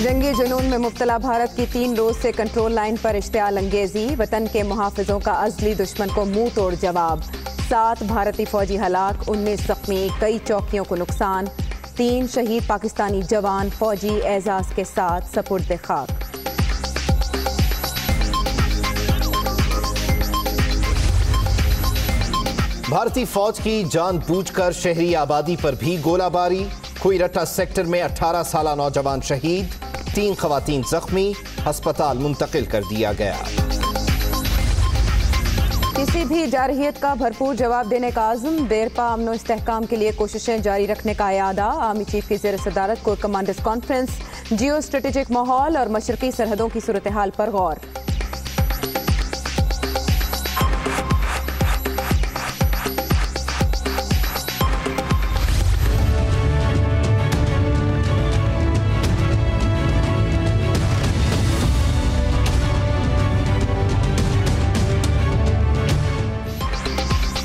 जंगी जुनून में मुब्तला भारत की 3 रोज से कंट्रोल लाइन पर इश्तियाल अंगेजी। वतन के मुहाफिजों का अज़ली दुश्मन को मुंह तोड़ जवाब। 7 भारतीय फौजी हलाक, 19 जख्मी, कई चौकियों को नुकसान। 3 शहीद पाकिस्तानी जवान फौजी एजाज के साथ सपुर्द खाक। भारतीय फौज की जानबूझकर शहरी आबादी पर भी गोलाबारी। खुईरट्टा सेक्टर में 18 साला नौजवान शहीद, 3 खवातीन जख्मी, अस्पताल मुंतकिल कर दिया गया। किसी भी जारहियत का भरपूर जवाब देने का आज़म। देरपा अमन इस्तेहकाम के लिए कोशिशें जारी रखने का इरादा। आर्मी चीफ की ज़ेर सदारत core commanders conference. Geo strategic माहौल और मशरकी सरहदों की सूरत हाल पर गौर।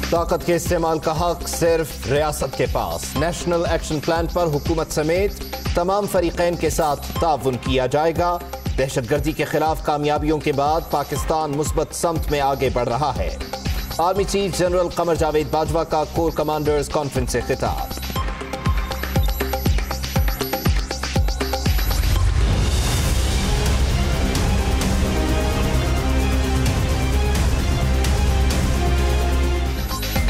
ताकत के इस्तेमाल का हक सिर्फ रियासत के पास। नेशनल एक्शन प्लान पर हुकूमत समेत तमाम फरीकैन के साथ ताउन किया जाएगा। दहशतगर्दी के खिलाफ कामयाबियों के बाद पाकिस्तान मुस्बत समत में आगे बढ़ रहा है। Army chief general Qamar Javed Bajwa का कोर कमांडर्स कॉन्फ्रेंस से खिताब।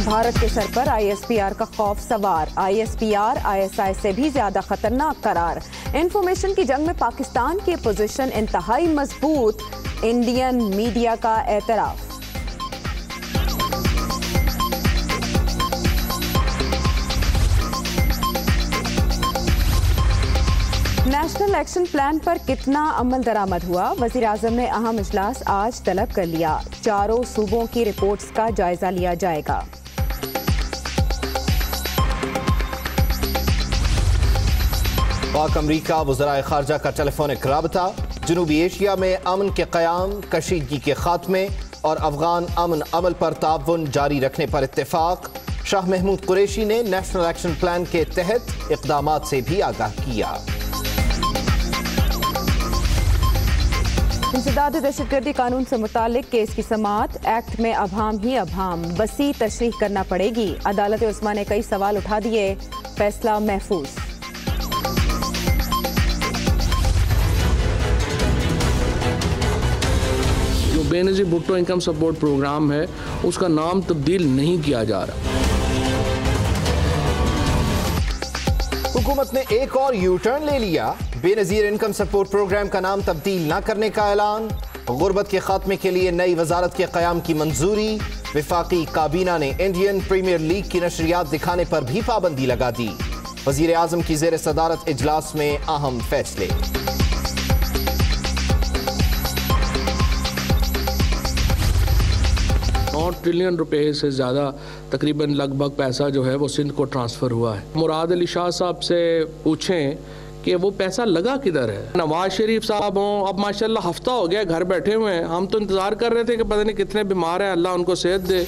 भारत के सर पर ISPR का खौफ सवार। ISPR ISI से भी ज्यादा खतरनाक करार। इंफॉर्मेशन की जंग में पाकिस्तान की पोजीशन इंतहाई मजबूत। इंडियन मीडिया का एतराफ। नेशनल एक्शन प्लान पर कितना अमल दरामद हुआ? वजीर आजम ने अहम इजलास आज तलब कर लिया। 4 सूबों की रिपोर्ट्स का जायजा लिया जाएगा। पाक अमरीका वज़राए खारजा का टेलीफोनिक राबता। जनूबी एशिया में अमन के क़याम, कशीदगी के खात्मे और अफगान अमन अमल पर ताउन जारी रखने पर इत्तेफाक। शाह महमूद कुरैशी ने नेशनल एक्शन प्लान के तहत इक़दामात से भी आगाह किया। इंसदाद दहशतगर्दी कानून से मुतालिक केस की समाअत। एक्ट में अभाम ही अभाम, वसी तशरीह करना पड़ेगी। अदालत उस्मा ने कई सवाल उठा दिए, फैसला महफूज। Benazir Bhutto income support programme है, उसका नाम तब्दील नहीं किया जा रहा। हुकूमत ने एक और यू टर्न ले लिया। बेनज़ीर इनकम सपोर्ट प्रोग्राम का नाम तब्दील न करने का ऐलान। गुर्बत के खात्मे के लिए नई वजारत के क़याम की मंजूरी। विफाकी काबीना ने इंडियन प्रीमियर लीग की नशरियात दिखाने पर भी पाबंदी लगा दी। वज़ीर आज़म की ज़ेर सदारत इजलास में अहम फैसले। 9 ट्रिलियन रुपए से ज़्यादा तकरीबन लगभग पैसा जो है वो सिंध को ट्रांसफ़र हुआ है। मुराद अली शाह साहब से पूछें कि वो पैसा लगा किधर है। नवाज शरीफ साहब हों, अब माशाल्लाह हफ्ता हो गया घर बैठे हुए हैं। हम तो इंतज़ार कर रहे थे कि पता नहीं कितने बीमार हैं, अल्लाह उनको सेहत दे।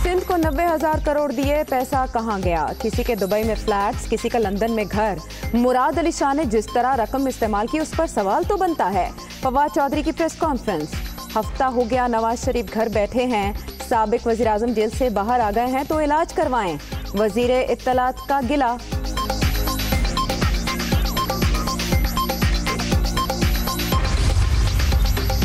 सिंध को 90,000 करोड़ दिए, पैसा कहाँ गया? किसी के दुबई में फ्लैट्स, किसी का लंदन में घर। मुराद अली शाह ने जिस तरह रकम इस्तेमाल की उस पर सवाल तो बनता है। फवाद चौधरी की प्रेस कॉन्फ्रेंस। हफ्ता हो गया नवाज शरीफ घर बैठे हैं। साबिक वज़ीर आज़म जेल से बाहर आ गए हैं तो इलाज करवाएं। वज़ीर इत्तलात का गिला।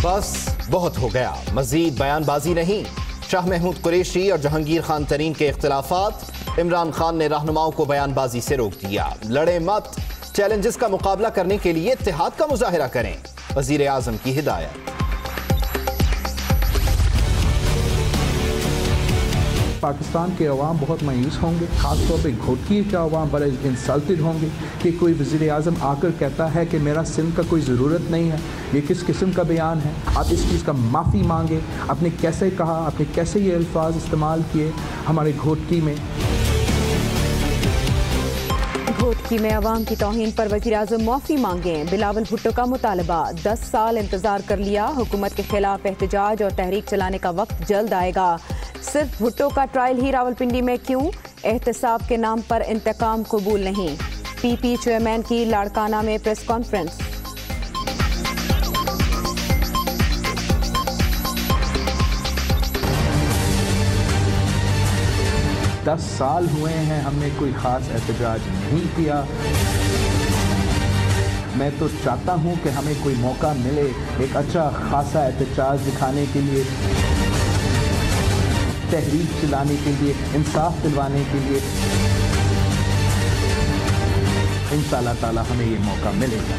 बस बहुत हो गया, मजीद बयानबाजी नहीं। शाह महमूद कुरैशी और जहांगीर खान तरीन के इख्तिलाफात। इमरान खान ने रहनुमाओं को बयानबाजी से रोक दिया। लड़े मत, चैलेंजेस का मुकाबला करने के लिए इत्तेहाद का मुजाहिरा करें, वज़ीर आज़म की हिदायत। पाकिस्तान के अवाम बहुत मायूस होंगे, खासतौर पर घोटकी के अवाम बड़े इंसल्टेड होंगे कि कोई वज़ीर आज़म आकर कहता है कि मेरा सिंध का कोई ज़रूरत नहीं है। ये किस किस्म का बयान है? आप इस चीज़ का माफ़ी मांगे। आपने कैसे कहा, आपने कैसे ये अल्फाज इस्तेमाल किए हमारे घोटकी में? घोटकी में अवाम की तौहीन पर वज़ीर आज़म माफ़ी मांगे। बिलावल भुट्टो का मुतालबा। 10 साल इंतज़ार कर लिया, हुकूमत के खिलाफ एहतजाज और तहरीक चलाने का वक्त जल्द आएगा। सिर्फ भुट्टो का ट्रायल ही रावलपिंडी में क्यों? एहतसाब के नाम पर इंतकाम कबूल नहीं। PP चेयरमैन की लाड़काना में प्रेस कॉन्फ्रेंस। 10 साल हुए हैं हमने कोई ख़ास एहतजाज नहीं किया। मैं तो चाहता हूं कि हमें कोई मौका मिले एक अच्छा खासा एहतजाज दिखाने के लिए, तहरीक चलाने के लिए, इंसाफ दिलवाने के लिए। इंशाअल्लाह ताला हमें ये मौका मिलेगा।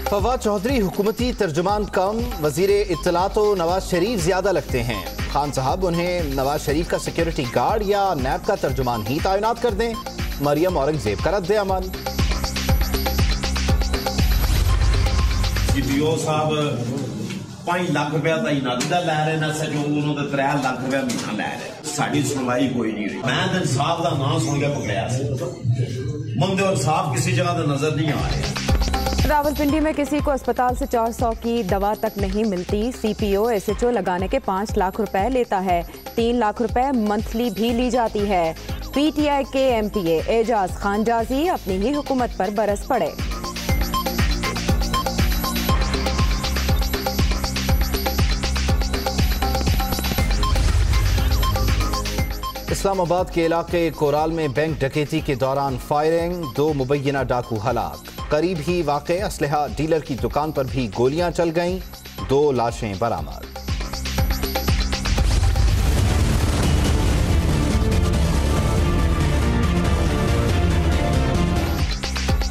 फवाद चौधरी हुकूमती तर्जुमान कम, वजीर इत्तलात तो नवाज शरीफ ज्यादा लगते हैं। खान साहब उन्हें नवाज शरीफ का सिक्योरिटी गार्ड या नैब का तर्जुमान ही तैनात कर दें। मरियम औरंगजेब का रद्द अमल। सीपीओ साहब 5 लाख रुपया तो इनाम दा लै रहे ना सजो, उन्होंने 3 लाख रुपया महीना लै रहे। साड़ी सुनवाई कोई नहीं हुई। मैं तो इंसाफ का नाम सुन के पकड़ाया मंदे और साफ किसी जगह तो नजर नहीं आ रहे। रावलपिंडी में किसी को अस्पताल से 400 की दवा तक नहीं मिलती। सीपीओ एसएचओ लगाने के 5 लाख रुपए लेता है। 3 लाख रुपए मंथली भी ली जाती है। पीटीआई के एमपीए एजाज खान जाजी अपनी ही हुकूमत पर बरस पड़े। इस्लामाबाद के इलाके कोराल में बैंक डकैती के दौरान फायरिंग, 2 मुबैना डाकू हलाक। करीब ही वाक़े असलहा डीलर की दुकान पर भी गोलियां चल गईं, 2 लाशें बरामद।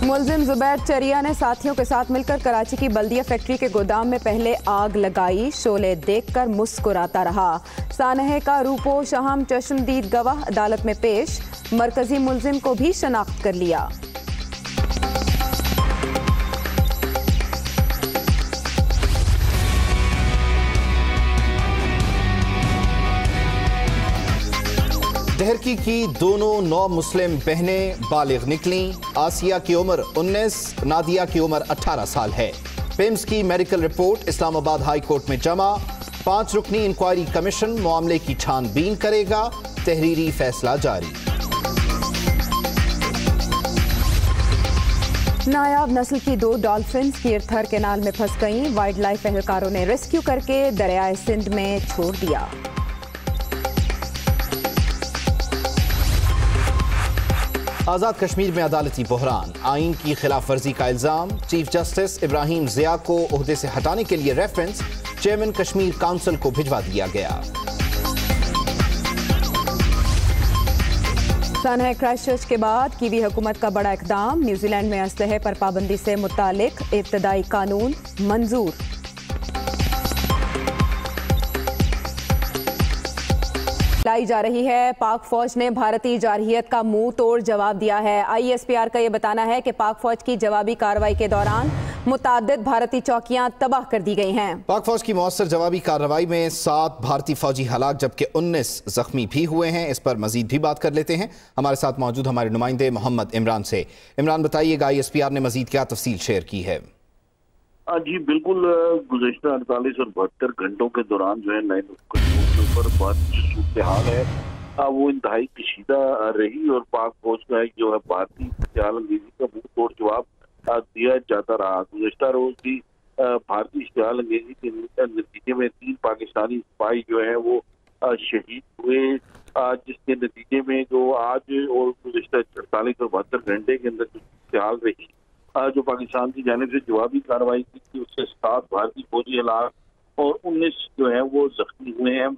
मुलजिम जुबैर चरिया ने साथियों के साथ मिलकर कराची की बल्दिया फैक्ट्री के गोदाम में पहले आग लगाई। शोले देखकर मुस्कुराता रहा। सानहे का रूपो शहम चश्मदीद गवाह अदालत में पेश। मरकजी मुलजिम को भी शनाख्त कर लिया। दहरकी की दोनों 9 मुस्लिम बहनें बालिग निकली। आसिया की उम्र 19, नादिया की उम्र 18 साल है। पिम्स की medical report Islamabad high court में जमा। 5 रुकनी इंक्वायरी कमीशन मामले की छानबीन करेगा। तहरीरी फैसला जारी। नायाब नस्ल की 2 डॉल्फिन्स कीरथर कैनाल में फंस गईं। वाइल्ड लाइफ एहलकारों ने रेस्क्यू करके दरियाए सिंध में छोड़ दिया। आजाद कश्मीर में अदालती बहरान, आइन की खिलाफ वर्जी का इल्जाम। चीफ जस्टिस इब्राहिम जिया को ओहदे से हटाने के लिए रेफरेंस चेयरमैन कश्मीर काउंसिल को भिजवा दिया गया। सानहा क्राइस्टचर्च के बाद कीवी हुकूमत का बड़ा इकदाम। न्यूजीलैंड में असलहे पर पाबंदी से मुतालिक इब्तदाई कानून मंजूर। लाई जा रही है। पाक फौज ने भारतीय जारहियत का मुंह तोड़ जवाब दिया है। आईएसपीआर का यह बताना है कि पाक फौज की जवाबी कार्रवाई के दौरान मुताद्दिद भारतीय चौकियां तबाह कर दी गई हैं। पाक फौज की मौसर जवाबी कार्रवाई में 7 भारतीय फौजी हलाक जबकि 19 जख्मी भी हुए हैं। इस पर मजीद भी बात कर लेते हैं। हमारे साथ मौजूद हमारे नुमाइंदे मोहम्मद इमरान से। इमरान, बताइएगा आईएसपीआर ने मजीद क्या तफसील शेयर की है? जी बिल्कुल, गुज़श्ता 48 और 72 घंटों के दौरान जो है लाइन के ऊपर सूरत हाल है वो इंतहाई कशीदा रही और पाक फौज का जो है भारतीय इश्तियाल अंगेजी का मुंह तोड़ जवाब दिया जाता रहा। गुज़श्ता रोज भी भारतीय इश्तियाल अंगेजी के नतीजे में 3 पाकिस्तानी सिपाही जो है वो शहीद हुए, जिसके नतीजे में जो आज और गुज़श्ता 48 और 72 घंटे के अंदर जो सूरत हाल रही, जो पाकिस्तान की जानिब से जवाबी कार्रवाई की थी उससे 7 भारतीय फौजी हलाक और 19 जो है वो जख्मी हुए हैं।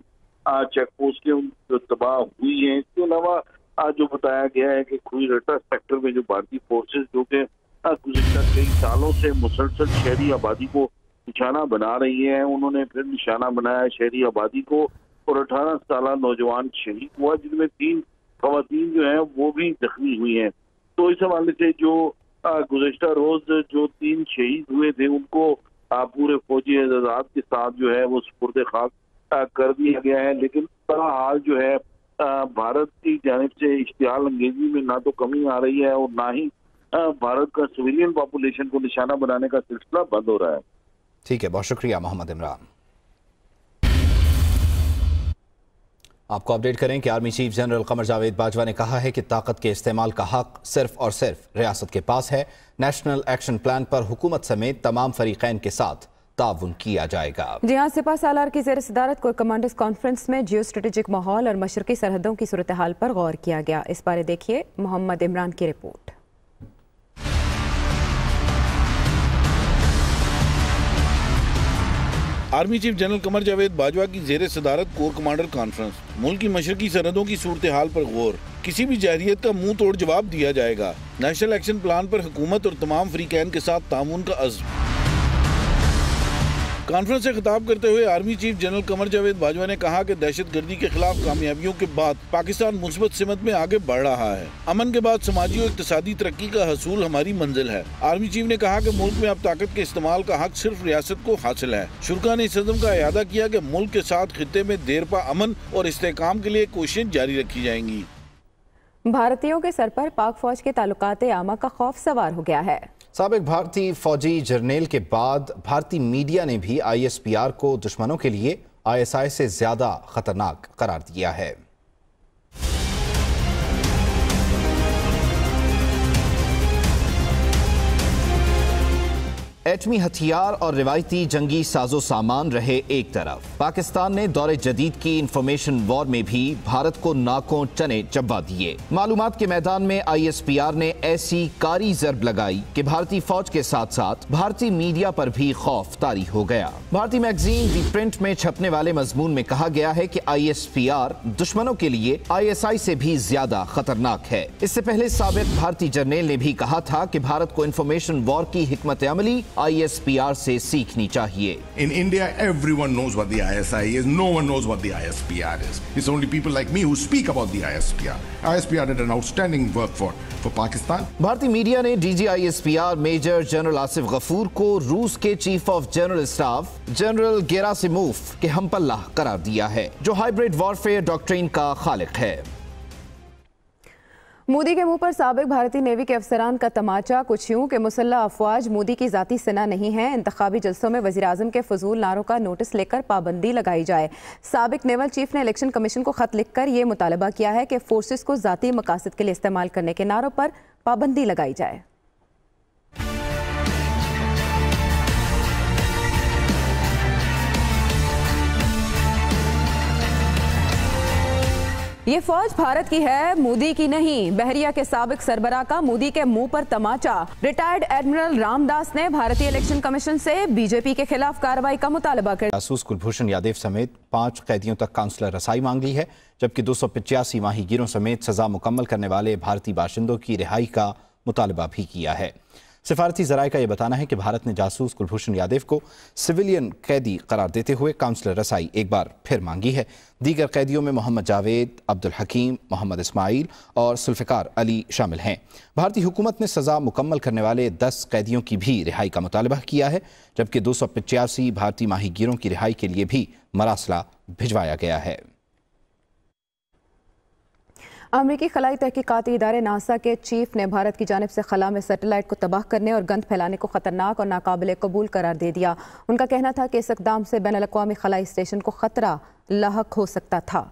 चेक पोस्ट के जो तबाह हुई है। इसके अलावा जो बताया गया है कि खुईरटा सेक्टर में जो भारतीय फोर्सेस जो कि गुज़श्ता कई सालों से मुसलसल शहरी आबादी को निशाना बना रही है, उन्होंने फिर निशाना बनाया शहरी आबादी को और 18 साल नौजवान शहीद हुआ, जिनमें 3 खवातीन जो है वो भी जख्मी हुई हैं। तो इस हवाले से जो गुज़श्ता रोज जो 3 शहीद हुए थे उनको पूरे फौजी एजाजात के साथ जो है वो सुपुर्द खाक कर दिया गया है। लेकिन हाल जो है भारत की जानिब से इश्तियाल अंगेजी में ना तो कमी आ रही है और ना ही भारत का सिविलियन पॉपुलेशन को निशाना बनाने का सिलसिला बंद हो रहा है। ठीक है, बहुत शुक्रिया मोहम्मद इमरान। आपको अपडेट करें कि army chief general Qamar Javed Bajwa ने कहा है कि ताकत के इस्तेमाल का हक सिर्फ और सिर्फ रियासत के पास है। नेशनल एक्शन प्लान पर हुकूमत समेत तमाम फरीकैन के साथ ताउन किया जाएगा। जी हाँ, सिपा सालार की ज़ेर सदारत कोर कमांडर्स कॉन्फ्रेंस में जियो स्ट्रेटेजिक माहौल और मशरकी सरहदों की सूरत हाल पर गौर किया गया। इस बारे देखिए मोहम्मद इमरान की report. Army chief general Qamar Javed Bajwa की ज़ेर सदारत कोर कमांडर कॉन्फ्रेंस। मुल्क की मशरकी सरहदों की सूरत हाल पर गौर, किसी भी जाहिरियत का मुंह तोड़ जवाब दिया जाएगा। नेशनल एक्शन प्लान पर हुकूमत और तमाम फ्रीकैन के साथ ताउन का अज़्म। कॉन्फ्रेंस से खिताब करते हुए army chief general Qamar Javed Bajwa ने कहा कि दहशतगर्दी के खिलाफ कामयाबियों के बाद पाकिस्तान मुस्बत सिमत में आगे बढ़ रहा है। अमन के बाद समाजी और इक्तिसादी तरक्की का हसूल हमारी मंजिल है। आर्मी चीफ ने कहा कि मुल्क में अब ताकत के इस्तेमाल का हक सिर्फ रियासत को हासिल है। शुरा ने इस अज़्म का इयादा किया कि मुल्क के साथ खित्ते में देरपा अमन और इस्तेहकाम के लिए कोशिशें जारी रखी जाएंगी। भारतीयों के सर पर पाक फौज के ताल्लुकात आमा का खौफ सवार हो गया है। साबिक भारतीय फौजी जर्नेल के बाद भारतीय मीडिया ने भी ISPR को दुश्मनों के लिए ISI से ज्यादा खतरनाक करार दिया है। एटमी हथियार और रिवायती जंगी साजो सामान रहे एक तरफ, पाकिस्तान ने दौरे जदीद की इंफॉर्मेशन वॉर में भी भारत को नाकों चने चब्बा दिए। मालूमात के मैदान में ISPR ने ऐसी कारी जरब लगाई कि भारतीय फौज के साथ साथ भारतीय मीडिया पर भी खौफ तारी हो गया। भारतीय मैगजीन दी प्रिंट में छपने वाले मजमून में कहा गया है कि ISPR दुश्मनों के लिए ISI से भी ज्यादा खतरनाक है। इससे पहले साबिक भारतीय जर्नेल ने भी कहा था कि भारत को इंफॉर्मेशन वॉर की हिकमत अमली ISPR से सीखनी चाहिए। In India, everyone knows what the ISI is. No one knows what the ISPR is. It's only people like me who speak about the ISPR. ISPR did an outstanding work for Pakistan. भारतीय media ने DG ISPR major general Asif Ghafoor को रूस के chief of general staff general Gerasimov के हमपल्ला करार दिया है, जो हाइब्रिड वॉरफेयर डॉक्ट्रिन का खालिक है। मोदी के मुंह पर साबिक भारतीय नेवी के अफसरान का तमाचा कुछ यूं कि मुसल्लह अफवाज मोदी की जाती सेना नहीं है। इंतखाबी जलसों में वज़ीर आज़म के फजूल नारों का नोटिस लेकर पाबंदी लगाई जाए। साबिक नेवल चीफ ने इलेक्शन कमीशन को खत लिखकर ये मुतालबा किया है कि फोर्सेस को जाती मकासद के लिए इस्तेमाल करने के नारों पर पाबंदी लगाई जाए। ये फौज भारत की है, मोदी की नहीं। बहरिया के साबिक सरबराह का मोदी के मुंह पर तमाचा। रिटायर्ड एडमिरल रामदास ने भारतीय इलेक्शन कमीशन से बीजेपी के खिलाफ कार्रवाई का मुतालबा कर जासूस कुलभूषण यादव समेत 5 कैदियों तक काउंसलर रसाई मांग ली है, जबकि 285 माहीगीरों समेत सजा मुकम्मल करने वाले भारतीय बाशिंदों की रिहाई का मुतालबा भी किया है। सिफारती ज़राए का यह बताना है कि भारत ने जासूस कुलभूषण यादव को सिविलियन कैदी करार देते हुए काउंसलर रसाई एक बार फिर मांगी है। दीगर कैदियों में मोहम्मद जावेद, अब्दुल हकीम, मोहम्मद इस्माइल और जुल्फ़िकार अली शामिल हैं। भारतीय हुकूमत ने सज़ा मुकम्मल करने वाले 10 कैदियों की भी रिहाई का मुतालबा किया है, जबकि 285 भारतीय माहीगीरों की रिहाई के लिए भी मरासला भिजवाया गया है। अमेरिकी खलाई तहकीकाती इदारे नासा के चीफ ने भारत की जानिब से खला में सैटेलाइट को तबाह करने और गंद फैलाने को खतरनाक और नाकाबिले कबूल करार दे दिया। उनका कहना था कि इस इक़दाम से बैनुल-अक़वामी खलाई स्टेशन को खतरा लाहक हो सकता था।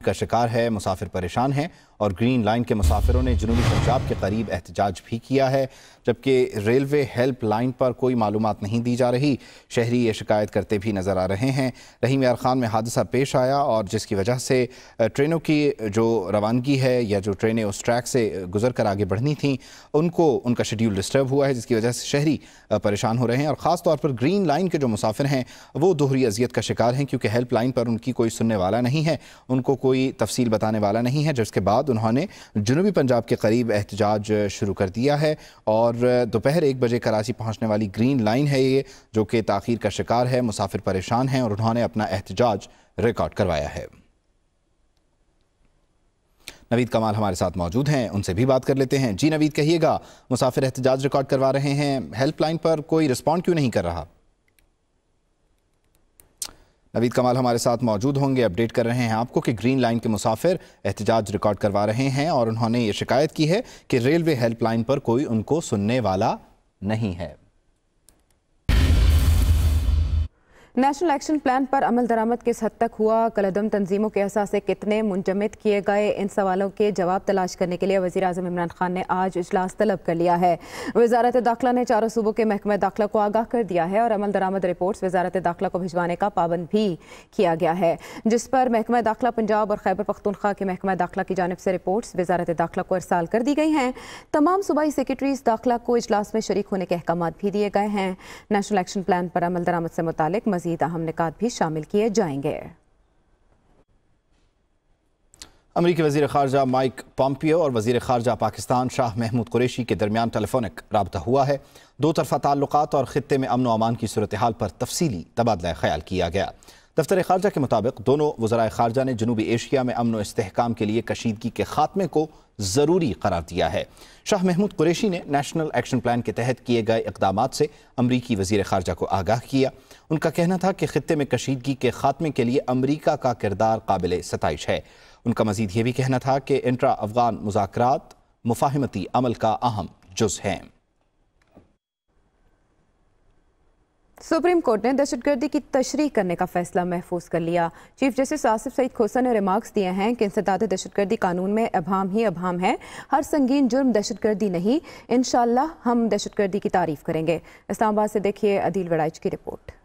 का शिकार है, मुसाफिर परेशान हैं और ग्रीन लाइन के मुसाफिरों ने जनूबी पंजाब के करीब एहतजाज भी किया है, जबकि रेलवे हेल्प लाइन पर कोई मालूमात नहीं दी जा रही। शहरी ये शिकायत करते भी नज़र आ रहे हैं। रहीम यार खान में हादसा पेश आया और जिसकी वजह से ट्रेनों की जो रवानगी है या जो ट्रेनें उस ट्रैक से गुजर कर आगे बढ़नी थीं उनका शेड्यूल डिस्टर्ब हुआ है, जिसकी वजह से शहरी परेशान हो रहे हैं। और ख़ास तौर पर ग्रीन लाइन के जो मुसाफिर हैं वो दोहरी अजियत का शिकार हैं, क्योंकि हेल्प लाइन पर उनकी कोई सुनने वाला नहीं है, उनको कोई तफसील बताने वाला नहीं है, जिसके बाद उन्होंने जनूबी पंजाब के करीब एहतजाज शुरू कर दिया है। और दोपहर 1 बजे कराची पहुंचने वाली ग्रीन लाइन है ये, जो कि ताख़ीर का शिकार है। मुसाफिर परेशान हैं और उन्होंने अपना एहतजाज रिकॉर्ड करवाया है। नवीद कमाल हमारे साथ मौजूद हैं, उनसे भी बात कर लेते हैं। जी नवीद, कहिएगा, मुसाफिर एहतजाज रिकॉर्ड करवा रहे हैं, हेल्पलाइन पर कोई रिस्पॉन्ड क्यों नहीं कर रहा? नवीद कमाल हमारे साथ मौजूद होंगे, अपडेट कर रहे हैं आपको कि ग्रीन लाइन के मुसाफिर एहतजाज रिकॉर्ड करवा रहे हैं और उन्होंने ये शिकायत की है कि रेलवे हेल्पलाइन पर कोई उनको सुनने वाला नहीं है। नेशनल एक्शन प्लान पर अमल दरामद किस हद तक हुआ, कलअदम तंजीमों के असासे कितने मुंजमद किए गए, इन सवालों के जवाब तलाश करने के लिए वज़ीर आज़म इमरान खान ने आज इजलास तलब कर लिया है। वज़ारत दाखिला ने चारों सूबों के महकमा दाखिला को आगाह कर दिया है और अमल दरामद रिपोर्ट्स वज़ारत दाखिला को भिजवाने का पाबंद भी किया गया है, जिस पर महकमा दाखिला पंजाब और खैबर पख्तूनख्वा के महकमा दाखिला की जानिब से रिपोर्ट्स वज़ारत दाखिला को इरसाल कर दी गई हैं। तमाम सूबाई सेक्रेटरीज दाखिला को इजलास में शरीक होने के अहकाम भी दिए गए हैं। नेशनल एक्शन प्लान पर अमल दरामद से मुतालिक मजीद अहम निकात भी शामिल किए जाएंगे। अमरीकी वज़ीर ख़ारजा माइक पॉम्पियो और वज़ीर ख़ारजा पाकिस्तान शाह महमूद कुरैशी के दरमियान टेलीफोनिक राबता हुआ है। दो तरफ़ा ताल्लुक़ात और ख़ित्ते में अमन व अमान की सूरत हाल पर तफसीली तबादला ख्याल किया गया। दफ्तर ख़ारजा के मुताबिक दोनों वज़राए ख़ारजा ने जनूबी एशिया में अमन व इस्तेहकाम के लिए कशीदगी के खात्मे को ज़रूरी करार दिया है। शाह महमूद कुरैशी ने नेशनल एक्शन प्लान के तहत किए गए इक़दामात से अमरीकी वज़ीर ख़ारजा को आगाह किया। उनका कहना था कि ख़ित्ते में कशीदगी के खात्मे के लिए अमरीका का किरदार काबिल सताइश है। उनका मज़ीद ये भी कहना था कि इंट्रा अफ़गान मुज़ाकरात मुफ़ाहिमती अमल का अहम जुज़ हैं। सुप्रीम कोर्ट ने दहशतगर्दी की तशरीह करने का फैसला महफूज कर लिया। चीफ जस्टिस आसिफ सईद खोसा ने रिमार्क्स दिए हैं कि इंसदाद दहशतगर्दी कानून में अभाम ही अभाम है, हर संगीन जुर्म दहशतगर्दी नहीं। इंशाअल्लाह हम दहशतगर्दी की तारीफ करेंगे। इस्लामाबाद से देखिए अदील वड़ाइच की रिपोर्ट।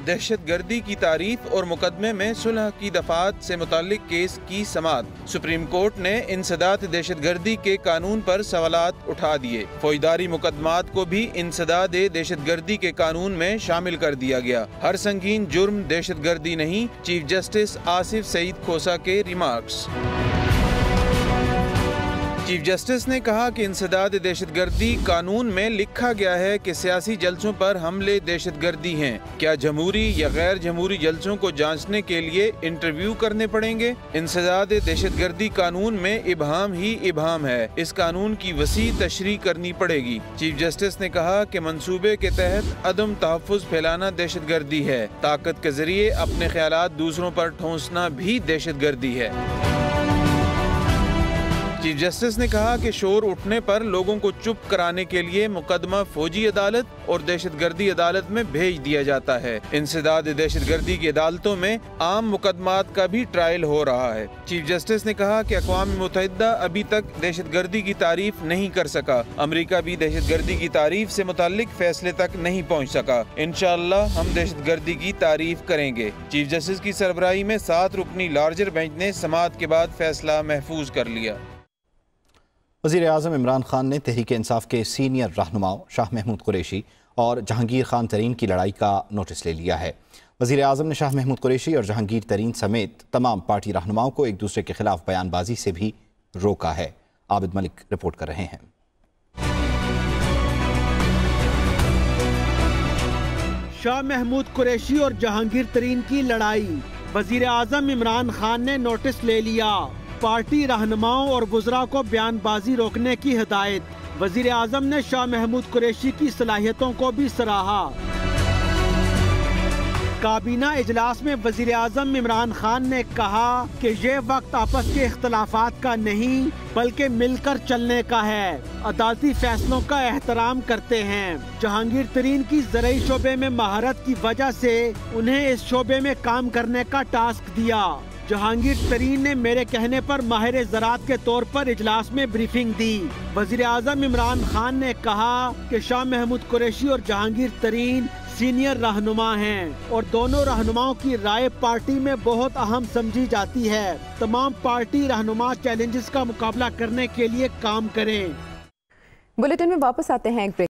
दहशतगर्दी की तारीफ और मुकदमे में सुलह की दफात से मुताल्लिक केस की समाअत। सुप्रीम कोर्ट ने इंसदाद दहशतगर्दी के कानून पर सवालात उठा दिए। फौजदारी मुकदमात को भी इंसदाद दहशतगर्दी के कानून में शामिल कर दिया गया। हर संगीन जुर्म दहशतगर्दी नहीं, चीफ जस्टिस आसिफ सईद खोसा के रिमार्क्स। चीफ जस्टिस ने कहा कि इंसदाद दहशतगर्दी कानून में लिखा गया है कि सियासी जलसों पर हमले दहशतगर्दी हैं। क्या जमहूरी या गैर जमहूरी जलसों को जांचने के लिए इंटरव्यू करने पड़ेंगे? इंसदाद दहशतगर्दी कानून में इबहाम ही इबहाम है, इस कानून की वसी तशरीह करनी पड़ेगी। चीफ जस्टिस ने कहा कि मंसूबे के तहत अदम तहफ़्फ़ुज़ फैलाना दहशतगर्दी है, ताकत के जरिए अपने ख्यालात दूसरों पर ठोंसना भी दहशतगर्दी है। चीफ जस्टिस ने कहा कि शोर उठने पर लोगों को चुप कराने के लिए मुकदमा फौजी अदालत और दहशतगर्दी अदालत में भेज दिया जाता है। इंसदाद दहशतगर्दी की अदालतों में आम मुकदमात का भी ट्रायल हो रहा है। चीफ जस्टिस ने कहा कि अक़वाम मुत्तहिदा अभी तक दहशतगर्दी की तारीफ नहीं कर सका। अमरीका भी दहशतगर्दी की तारीफ से मुताल्लिक फैसले तक नहीं पहुँच सका। इंशाअल्लाह हम दहशतगर्दी की तारीफ करेंगे। चीफ जस्टिस की सरबराही में 7 रुकनी लार्जर बेंच ने समाअत के बाद फैसला महफूज कर लिया। वज़ीर आज़म इमरान खान ने तहरीक इंसाफ के सीनियर रहनुमाओं शाह महमूद कुरैशी और जहांगीर खान तरीन की लड़ाई का नोटिस ले लिया है। वज़ीर आज़म ने शाह महमूद कुरैशी और जहांगीर तरीन समेत तमाम पार्टी रहनुमाओं को एक दूसरे के खिलाफ बयानबाजी से भी रोका है। आबिद मलिक रिपोर्ट कर रहे हैं। शाह महमूद कुरैशी और जहांगीर तरीन की लड़ाई, वज़ीर आज़म इमरान खान ने नोटिस ले लिया। पार्टी रहनुमाओं और वुज़रा को बयानबाजी रोकने की हिदायत। वज़ीर आज़म ने शाह महमूद कुरैशी की सलाहियतों को भी सराहा। काबीना इजलास में वज़ीर आज़म इमरान खान ने कहा कि ये वक्त आपस के इख्तलाफात का नहीं बल्कि मिलकर चलने का है। अदालती फैसलों का एहतराम करते हैं। जहांगीर तरीन की ज़रई शोबे में महारत की वजह से उन्हें इस शोबे में काम करने का टास्क दिया। जहांगीर तरीन ने मेरे कहने पर माहिर ज़राअत के तौर पर इजलास में ब्रीफिंग दी। वज़ीर आज़म इमरान खान ने कहा कि शाह महमूद कुरैशी और जहांगीर तरीन सीनियर रहनुमा हैं और दोनों रहनुमाओं की राय पार्टी में बहुत अहम समझी जाती है। तमाम पार्टी रहनुमा चैलेंजेस का मुकाबला करने के लिए काम करें। बुलेटिन में वापस आते हैं एक ब्रेक।